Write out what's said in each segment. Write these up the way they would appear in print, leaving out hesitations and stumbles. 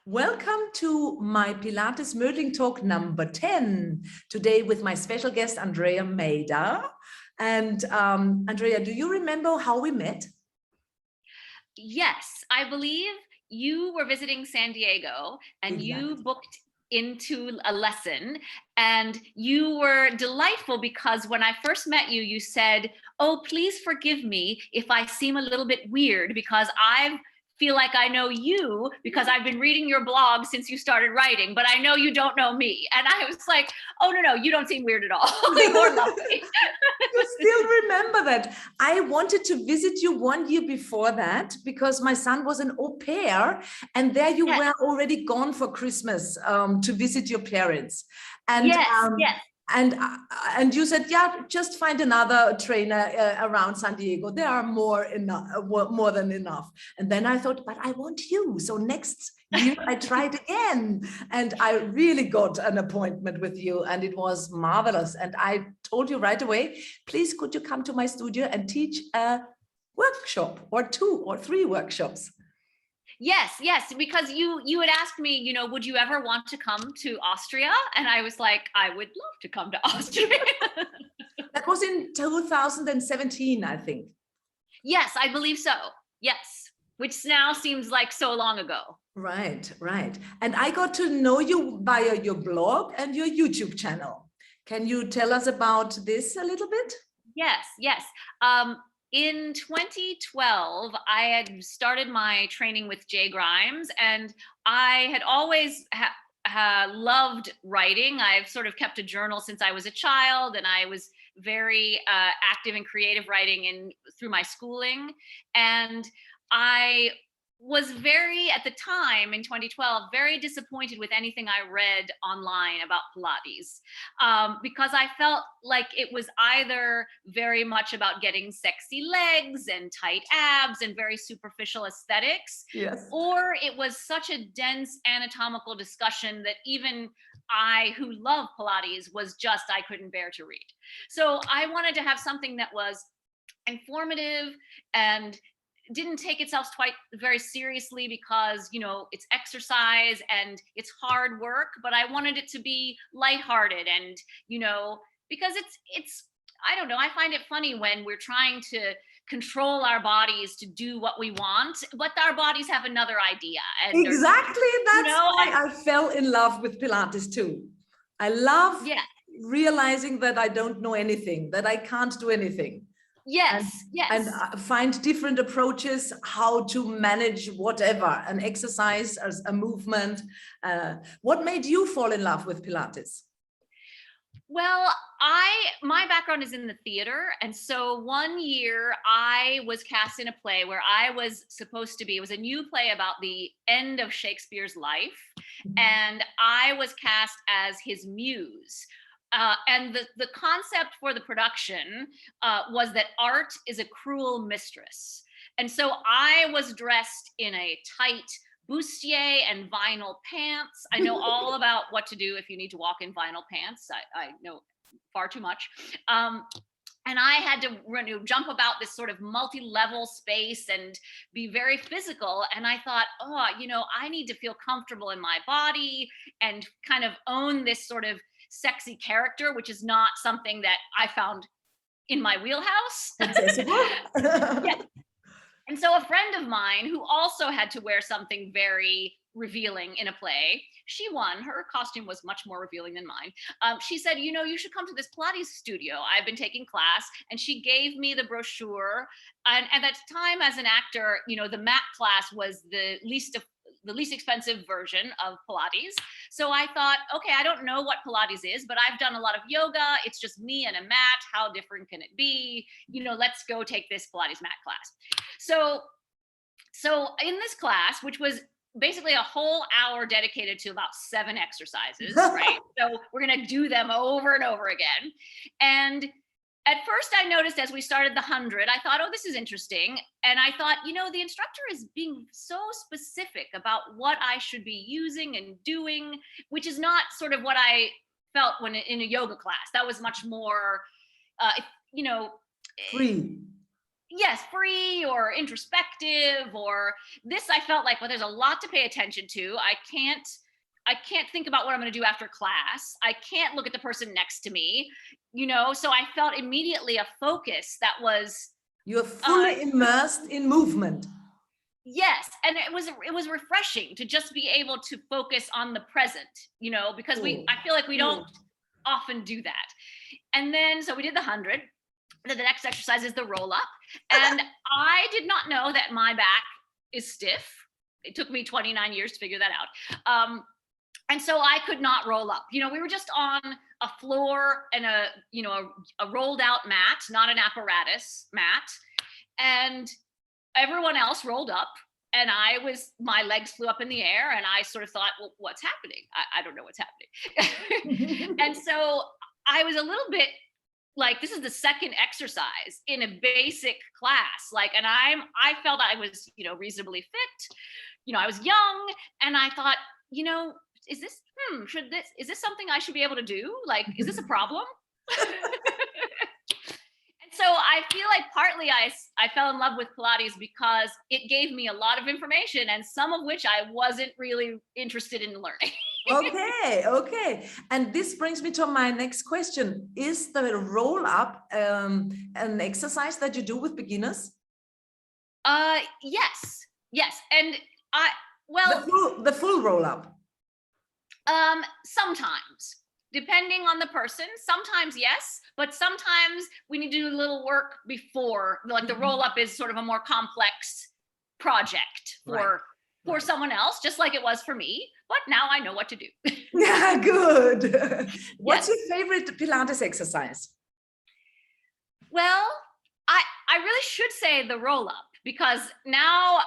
Welcome to my Pilates Mödling talk number 10. Today with my special guest, Andrea Maida. And Andrea, do you remember how we met? Yes, I believe you were visiting San Diego and Exactly. you booked into a lesson, and you were delightful because when I first met you, you said, "Oh, please forgive me if I seem a little bit weird because I feel like I know you because I've been reading your blog since you started writing, but I know you don't know me." And I was like, "Oh, no, you don't seem weird at all. You're lovely." You still remember that. I wanted to visit you 1 year before that because my son was an au pair, and there you Yes, were already gone for Christmas to visit your parents. And yes, yes. and and you said, yeah, just find another trainer around San Diego. There are more than enough. And then I thought, but I want you. So next year I tried again, and I really got an appointment with you, and it was marvelous. And I told you right away, please, could you come to my studio and teach a workshop or 2 or 3 workshops? Yes, because you had asked me, would you ever want to come to Austria? And I was like, I would love to come to Austria. That was in 2017, I think. Yes, I believe so. Yes, which now seems like so long ago. Right. And I got to know you via your blog and your YouTube channel. Can you tell us about this a little bit? Yes. In 2012, I had started my training with Jay Grimes, and I had always loved writing. I've sort of kept a journal since I was a child, and I was very active in creative writing through my schooling. And I was at the time in 2012, very disappointed with anything I read online about Pilates, because I felt like it was either very much about getting sexy legs and tight abs and very superficial aesthetics, Yes. or it was such a dense anatomical discussion that even I, who love Pilates, I couldn't bear to read. So I wanted to have something that was informative and didn't take itself quite very seriously because it's exercise and it's hard work, but I wanted it to be lighthearted and because it's I don't know, I find it funny when we're trying to control our bodies to do what we want, but our bodies have another idea. And Exactly. That's why and I fell in love with Pilates too. I love yeah, realizing that I don't know anything, that I can't do anything. and yes. and find different approaches how to manage whatever, an exercise as a movement. What made you fall in love with Pilates? Well, my background is in the theater, and so 1 year I was cast in a play where I was supposed to be. It was a new play about the end of Shakespeare's life, and I was cast as his muse. And the concept for the production was that art is a cruel mistress. And so I was dressed in a tight bustier and vinyl pants. I know all about what to do if you need to walk in vinyl pants. I know far too much. And I had to jump about this sort of multi-level space and be very physical. And I thought, I need to feel comfortable in my body and kind of own this sort of sexy character, which is not something that I found in my wheelhouse. Yeah. And so a friend of mine who also had to wear something very revealing in a play, she won. Her costume was much more revealing than mine. She said, you should come to this Pilates studio. I've been taking class. And she gave me the brochure. And at that time, as an actor, the mat class was the least expensive version of Pilates. So I thought, okay, I don't know what Pilates is, but I've done a lot of yoga. It's just me and a mat. How different can it be? Let's go take this Pilates mat class. So in this class, which was basically a whole hour dedicated to about 7 exercises, right? So we're going to do them over and over again. And at first I noticed as we started the 100, I thought, oh, this is interesting. And I thought, the instructor is being so specific about what I should be using and doing, which is not sort of what I felt when in a yoga class. That was much more, Free. yes, free or introspective, or this I felt like, well, there's a lot to pay attention to. I can't think about what I'm going to do after class. I can't look at the person next to me, so I felt immediately a focus that was You're uh fully immersed in movement. yes, and it was refreshing to just be able to focus on the present, because Cool. I feel like we don't Cool. often do that. And then so we did the 100. Then the next exercise is the roll up. And I did not know that my back is stiff. It took me 29 years to figure that out. And so I could not roll up. We were just on a floor and a rolled out mat, not an apparatus mat. And everyone else rolled up, and my legs flew up in the air, and I sort of thought, well, what's happening? I don't know what's happening. And so I was a little bit like, this is the second exercise in a basic class, and I felt I was reasonably fit. I was young, and I thought, is this is this something I should be able to do? Is this a problem? So I feel like partly I fell in love with Pilates because it gave me a lot of information, and some of which I wasn't really interested in learning. Okay. And this brings me to my next question. Is the roll up an exercise that you do with beginners? Yes. And The full roll up. Sometimes, depending on the person, sometimes yes, but sometimes we need to do a little work before, the roll up is sort of a more complex project for someone else, just like it was for me, but now I know what to do. Yeah, good. What's Yes. your favorite Pilates exercise? Well, I really should say the roll up, because now,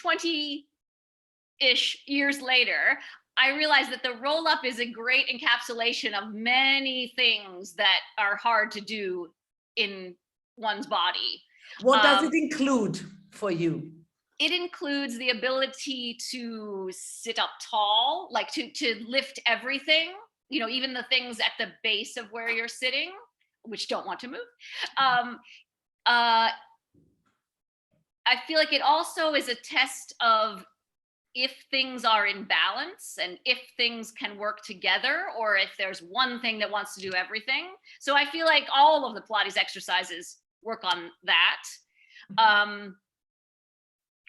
20-ish years later, I realize that the roll up is a great encapsulation of many things that are hard to do in one's body. What does it include for you? It includes the ability to sit up tall, to lift everything, even the things at the base of where you're sitting, which don't want to move. I feel like it also is a test of if things are in balance and if things can work together, or if there's one thing that wants to do everything. So I feel like all of the Pilates exercises work on that.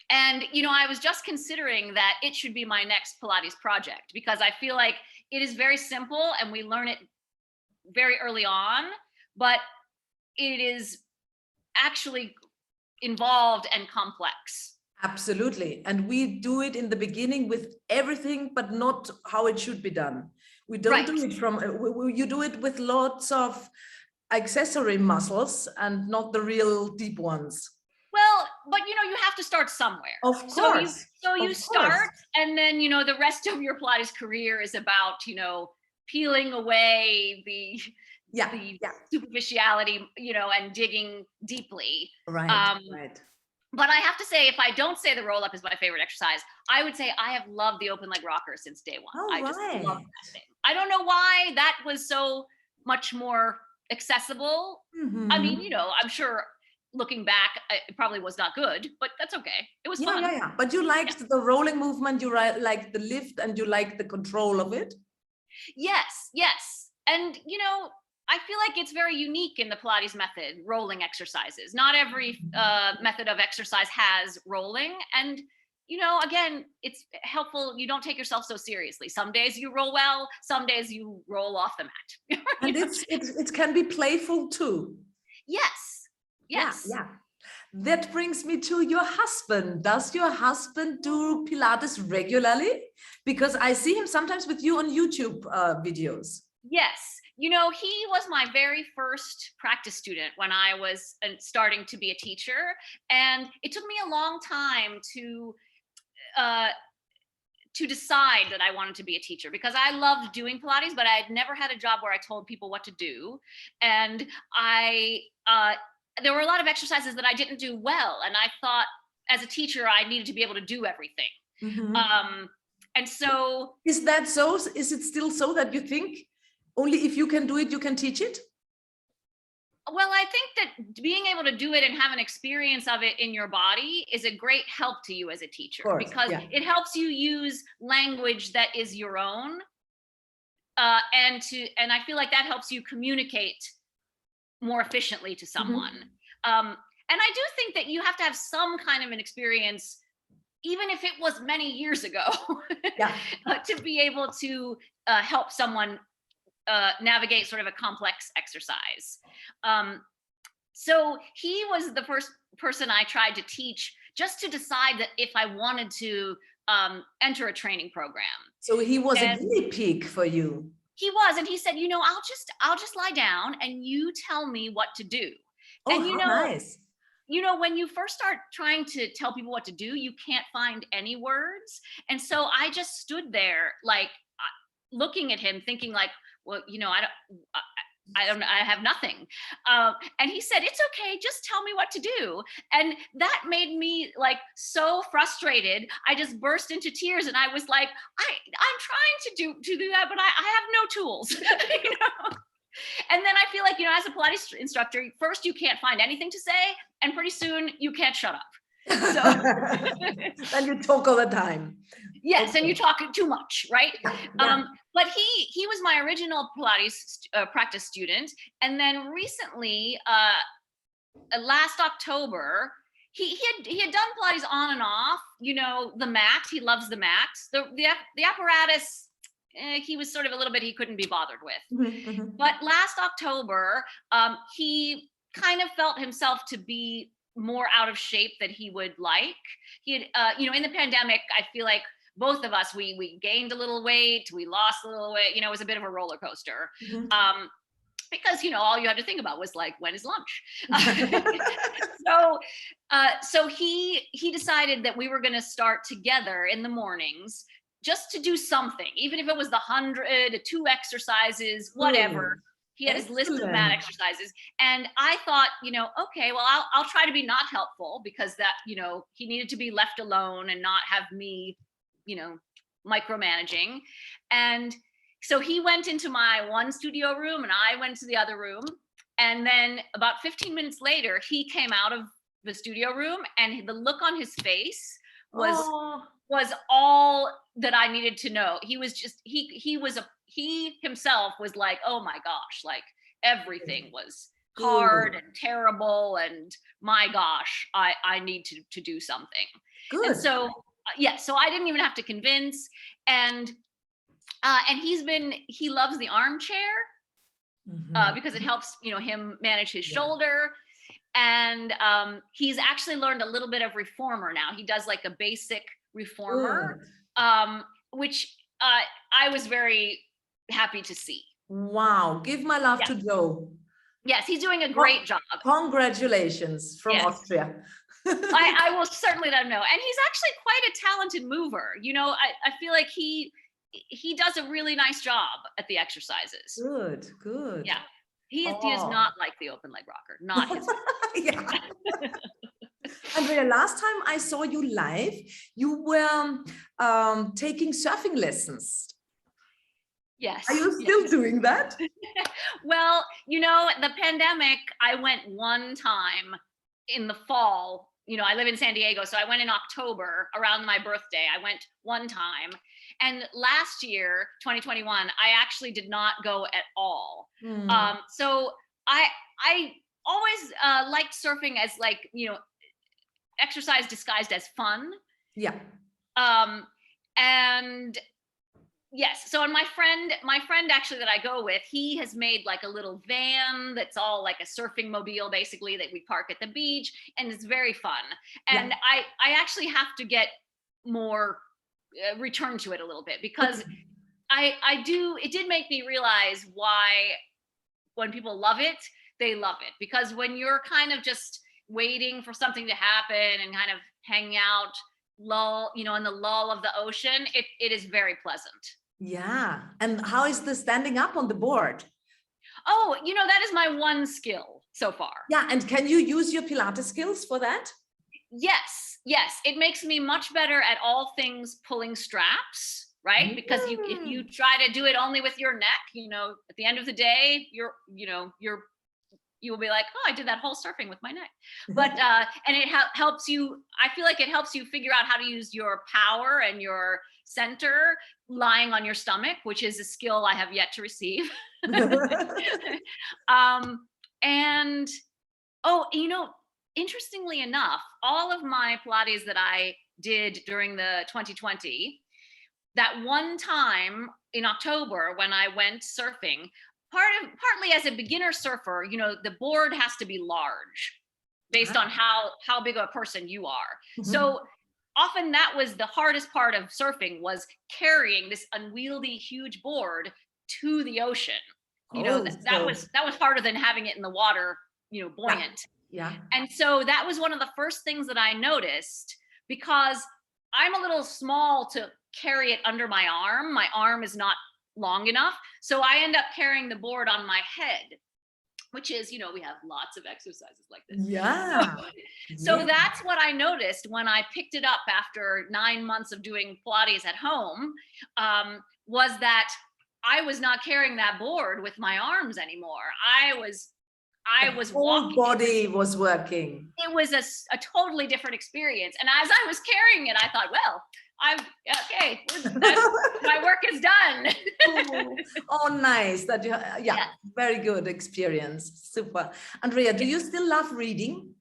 And, I was just considering that it should be my next Pilates project, because I feel like it is very simple and we learn it very early on, but it is actually involved and complex. Absolutely. And we do it in the beginning with everything, but not how it should be done. We don't do it you do it with lots of accessory muscles and not the real deep ones. Well, but you have to start somewhere. Of course. So you start, and then, the rest of your Pilates career is about, peeling away the superficiality, and digging deeply. Right. But I have to say, if I don't say the roll up is my favorite exercise, I would say I have loved the open leg rocker since day one. Just love that thing. I don't know why that was so much more accessible. I mean, I'm sure looking back, it probably was not good, but that's okay. It was fun. Yeah. But you liked the rolling movement, you liked the lift, and you liked the control of it? Yes. And, I feel like it's very unique in the Pilates method, rolling exercises. Not every method of exercise has rolling. And, again, it's helpful. You don't take yourself so seriously. Some days you roll well, some days you roll off the mat. And it can be playful too. Yes. Yeah. That brings me to your husband. Does your husband do Pilates regularly? Because I see him sometimes with you on YouTube videos. Yes. He was my very first practice student when I was starting to be a teacher. And it took me a long time to decide that I wanted to be a teacher, because I loved doing Pilates, but I had never had a job where I told people what to do. And there were a lot of exercises that I didn't do well. And I thought, as a teacher, I needed to be able to do everything. And so... Is that so? Is it still so that you think only if you can do it, you can teach it? Well, I think that being able to do it and have an experience of it in your body is a great help to you as a Of teacher, course, because yeah. it helps you use language that is your own, and I feel like that helps you communicate more efficiently to someone. Um, and I do think that you have to have some kind of an experience, even if it was many years ago, Yeah. to be able to help someone navigate sort of a complex exercise. Um, so he was the first person I tried to teach, just to decide that if I wanted to enter a training program. So he was a And guinea pig for you. he was, and he said, I'll just lie down and you tell me what to do. Oh, And how nice. when you first start trying to tell people what to do, you can't find any words. And so I just stood there, like, looking at him, thinking like, well, I have nothing. And he said, it's okay, just tell me what to do. And that made me like so frustrated. I just burst into tears, and I was like, I'm trying to do that, but I have no tools. And then I feel like, as a Pilates instructor, first you can't find anything to say, and pretty soon you can't shut up. So Then you talk all the time. yes, Okay. and you talk too much, right? Yeah. But he was my original Pilates practice student, and then recently, last October, he had done Pilates on and off. The mat. He loves the mat. The apparatus. He was sort of a little bit, he couldn't be bothered with. But last October, he kind of felt himself to be more out of shape than he would like. He had, in the pandemic, I feel like both of us, we gained a little weight, we lost a little weight. It was a bit of a roller coaster. Because all you had to think about was like, when is lunch? So he decided that we were going to start together in the mornings, just to do something, even if it was the 100, 2 exercises, whatever. He had his list of mat exercises, and I thought, okay, well, I'll try to be not helpful, because that, he needed to be left alone and not have me, micromanaging. And so he went into my one studio room, and I went to the other room. And then about 15 minutes later, he came out of the studio room, and the look on his face was all that I needed to know. He was just, he himself was like, oh my gosh, like everything was hard and terrible, and my gosh, I need to do something. Good. And so so I didn't even have to convince. And he loves the armchair, because it helps him manage his shoulder. And he's actually learned a little bit of reformer now. He does like a basic reformer, which I was very happy to see. Wow, give my love to Joe. Yes, he's doing a great job. Congratulations from Austria. I will certainly let him know. And he's actually quite a talented mover. I feel like he does a really nice job at the exercises. Good. Yeah. He is not like the open leg rocker, not his. Yeah. Andrea, last time I saw you live, you were taking surfing lessons. Yes. Are you still doing that? Well, the pandemic, I went one time in the fall. I live in San Diego, so I went in October around my birthday. I went one time. And last year, 2021, I actually did not go at all. So I always liked surfing as like, exercise disguised as fun. Yeah. And yes, so and my friend actually that I go with, he has made like a little van that's all like a surfing mobile, basically, that we park at the beach, and it's very fun. And I actually have to get more return to it a little bit, because it did make me realize why when people love it, they love it. Because when you're kind of just waiting for something to happen and kind of hanging out, in the lull of the ocean, it is very pleasant. Yeah. And how is the standing up on the board? Oh, that is my one skill so far. Yeah. And can you use your Pilates skills for that? Yes. It makes me much better at all things pulling straps, right? Because if you try to do it only with your neck, at the end of the day, you're you will be like, oh, I did that whole surfing with my neck. But and it helps you. I feel like it helps you figure out how to use your power and your center lying on your stomach, which is a skill I have yet to receive. And oh, interestingly enough, all of my Pilates that I did during the 2020, that one time in October when I went surfing, partly as a beginner surfer, the board has to be large based on how big of a person you are. So often that was the hardest part of surfing, was carrying this unwieldy huge board to the ocean. That was harder than having it in the water, buoyant. Yeah. And so that was one of the first things that I noticed, because I'm a little small to carry it under my arm. My arm is not long enough. So I end up carrying the board on my head, which is, we have lots of exercises like this. Yeah. So that's what I noticed when I picked it up after 9 months of doing Pilates at home, was that I was not carrying that board with my arms anymore. I was whole walking. Body was working. It was a totally different experience. And as I was carrying it, I thought, well, my work is done. Oh, nice. That very good experience. Super. Andrea, do you still love reading?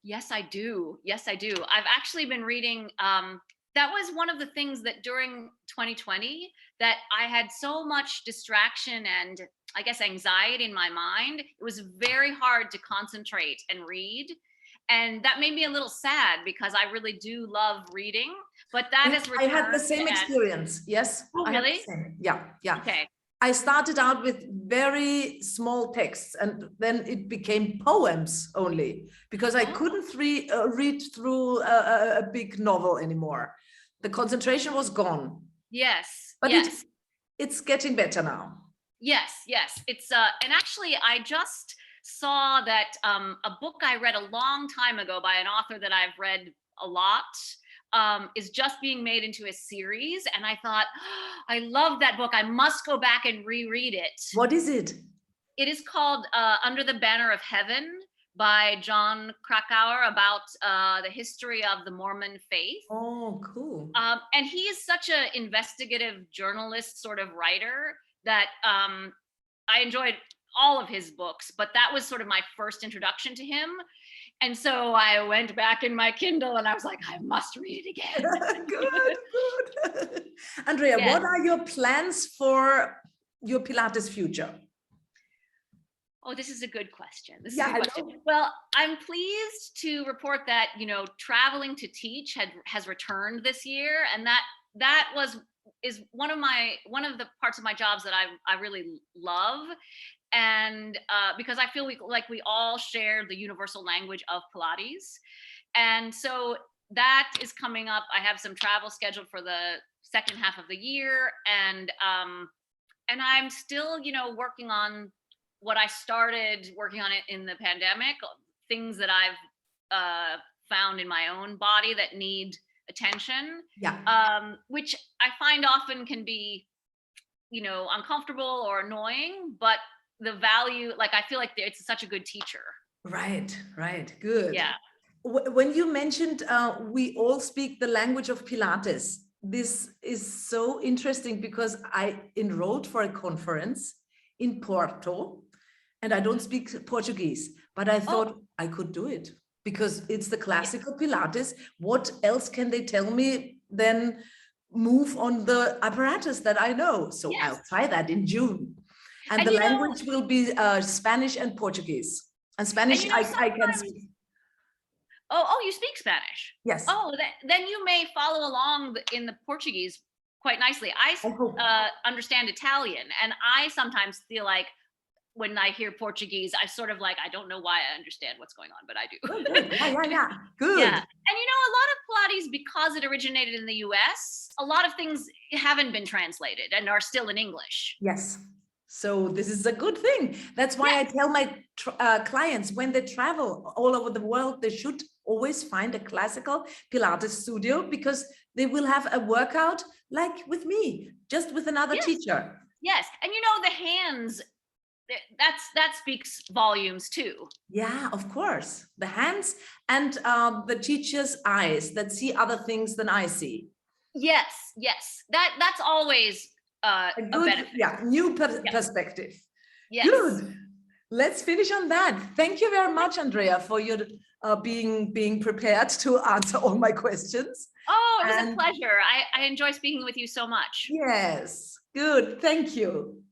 Yes, I do. I've actually been reading. That was one of the things that during 2020 that I had so much distraction and, I guess, anxiety in my mind. It was very hard to concentrate and read. And that made me a little sad, because I really do love reading, but that has returned. I had the same experience. Yes. Oh, really? Yeah. Okay. I started out with very small texts, and then it became poems only, because I couldn't read through a big novel anymore. The concentration was gone. Yes. But it's getting better now. Yes. It's and actually I just saw that a book I read a long time ago by an author that I've read a lot is just being made into a series. And I thought, oh, I love that book. I must go back and reread it. What is it? It is called Under the Banner of Heaven by John Krakauer, about the history of the Mormon faith. Oh, cool. And he is such an investigative journalist sort of writer that I enjoyed all of his books, but that was sort of my first introduction to him. And so I went back in my Kindle and I was like, I must read it again. Good. Andrea, what are your plans for your Pilates future? Oh, this is a good question. Well, I'm pleased to report that, traveling to teach has returned this year. And that is one of the parts of my jobs that I really love. And because I feel like we all share the universal language of Pilates. And so that is coming up. I have some travel scheduled for the second half of the year. And I'm still, working on what I started working on it in the pandemic, things that I've found in my own body that need attention, which I find often can be, uncomfortable or annoying, but the value, like, I feel like it's such a good teacher. Right. Good. Yeah. When you mentioned we all speak the language of Pilates, this is so interesting, because I enrolled for a conference in Porto, and I don't speak Portuguese, but I thought I could do it, because it's the classical Pilates. What else can they tell me than move on the apparatus that I know? So I'll try that in June. And the language will be Spanish and Portuguese. And Spanish, I can speak. Oh, you speak Spanish? Yes. Oh, then you may follow along in the Portuguese quite nicely. I understand Italian, and I sometimes feel like when I hear Portuguese, I sort of like, I don't know why I understand what's going on, but I do. Good. Yeah. Good. Yeah. And a lot of Pilates, because it originated in the US, a lot of things haven't been translated and are still in English. Yes. So this is a good thing. That's why I tell my clients, when they travel all over the world, they should always find a classical Pilates studio, because they will have a workout like with me, just with another teacher. Yes. And the hands that speaks volumes too. Yeah, of course. The hands and the teacher's eyes that see other things than I see. Yes, yes. That's always A a good, benefit. yeah, new Yes. perspective. Yes. Good. Let's finish on that. Thank you very much, Andrea, for your being prepared to answer all my questions. Oh, it was a And pleasure. I enjoy speaking with you so much. yes, good. Thank you.